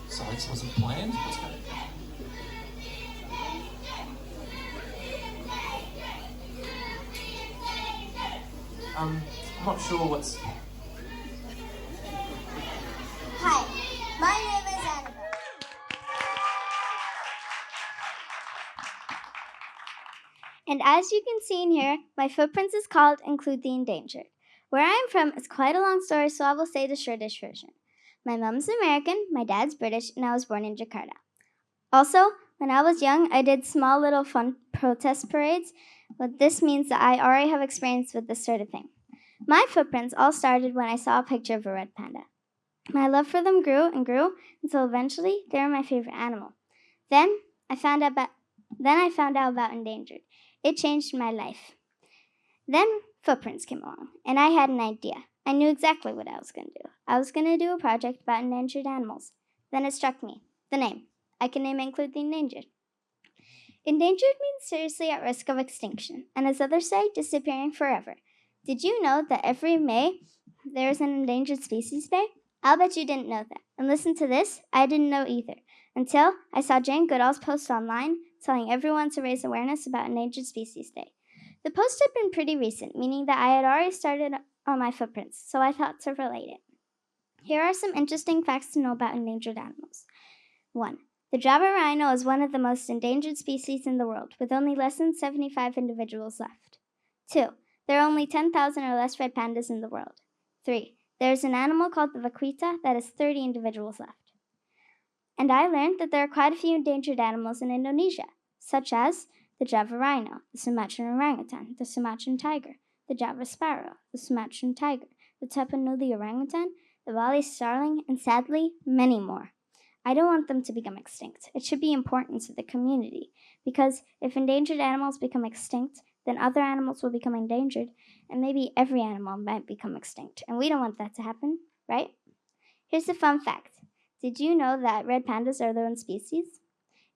Sorry, this wasn't planned. I'm not sure what's... Hi, my name is Annabel. And as you can see in here, my footprints is called Include the Endangered. Where I am from is quite a long story, so I will say the shortish version. My mom's American, my dad's British, and I was born in Jakarta. Also, when I was young, I did small little fun protest parades, but this means that I already have experience with this sort of thing. My footprints all started when I saw a picture of a red panda. My love for them grew and grew until eventually they were my favorite animal. Then I found out about Endangered. It changed my life. Then footprints came along, and I had an idea. I knew exactly what I was going to do. I was going to do a project about endangered animals. Then it struck me. The name. I can name Include the Endangered. Endangered means seriously at risk of extinction, and as others say, disappearing forever. Did you know that every May there is an Endangered Species Day? I'll bet you didn't know that. And listen to this, I didn't know either, until I saw Jane Goodall's post online telling everyone to raise awareness about Endangered Species Day. The post had been pretty recent, meaning that I had already started on my footprints, so I thought to relate it. Here are some interesting facts to know about endangered animals. 1. The Java rhino is one of the most endangered species in the world, with only less than 75 individuals left. 2. There are only 10,000 or less red pandas in the world. 3. There is an animal called the vaquita that has 30 individuals left. And I learned that there are quite a few endangered animals in Indonesia, such as the Java rhino, the Sumatran orangutan, the Sumatran tiger, the Java sparrow, the Sumatran tiger, the Tapanuli orangutan, the Bali starling, and sadly, many more. I don't want them to become extinct. It should be important to the community, because if endangered animals become extinct, then other animals will become endangered, and maybe every animal might become extinct. And we don't want that to happen, right? Here's a fun fact. Did you know that red pandas are their own species?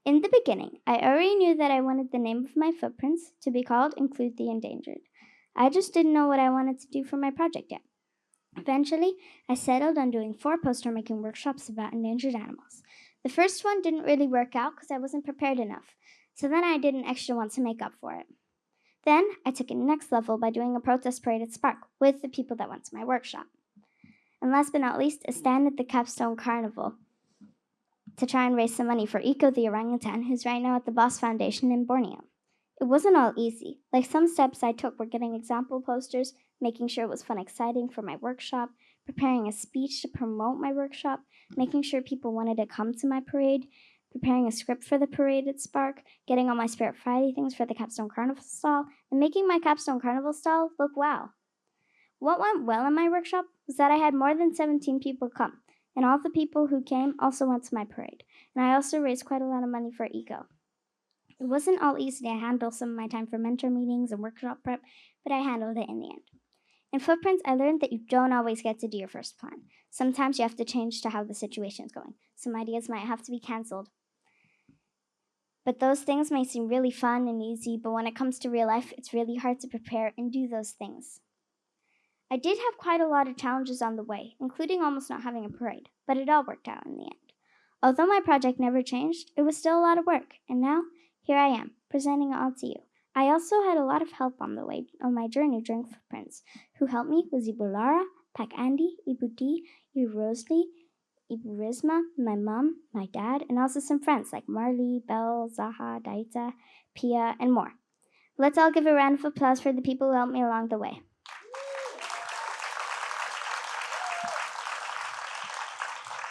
In the beginning, I already knew that I wanted the name of my footprints to be called Include the Endangered. I just didn't know what I wanted to do for my project yet. Eventually, I settled on doing 4 poster-making workshops about endangered animals. The first one didn't really work out because I wasn't prepared enough, so then I did an extra one to make up for it. Then, I took it next level by doing a protest parade at Spark with the people that went to my workshop. And last but not least, a stand at the Capstone Carnival to try and raise some money for Eco the orangutan, who's right now at the Boss Foundation in Borneo. It wasn't all easy. Like some steps I took were getting example posters, making sure it was fun and exciting for my workshop, preparing a speech to promote my workshop, making sure people wanted to come to my parade, preparing a script for the parade at Spark, getting all my Spirit Friday things for the Capstone Carnival stall, and making my Capstone Carnival stall look wow. What went well in my workshop was that I had more than 17 people come, and all the people who came also went to my parade, and I also raised quite a lot of money for Eco. It wasn't all easy to handle some of my time for mentor meetings and workshop prep, but I handled it in the end. In Footprints, I learned that you don't always get to do your first plan. Sometimes you have to change to how the situation is going. Some ideas might have to be canceled. But those things may seem really fun and easy, but when it comes to real life, it's really hard to prepare and do those things. I did have quite a lot of challenges on the way, including almost not having a parade, but it all worked out in the end. Although my project never changed, it was still a lot of work, and now, here I am, presenting it all to you. I also had a lot of help on the way on my journey during Footprints. Who helped me was Ibu Lara, Pak Andy, Ibu D, Ibu Rosalie, Ibu Rizma, my mom, my dad, and also some friends like Marley, Belle, Zaha, Daita, Pia, and more. Let's all give a round of applause for the people who helped me along the way.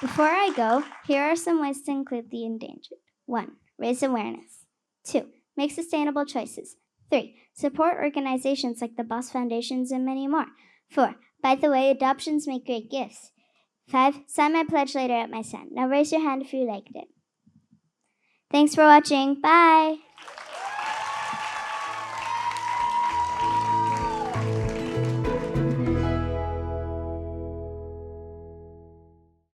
Before I go, here are some ways to include the endangered. 1. Raise awareness. 2. Make sustainable choices. 3. Support organizations like the Boss Foundations and many more. 4. By the way, adoptions make great gifts. 5. Sign my pledge later at my stand. Now raise your hand if you liked it. Thanks for watching. Bye!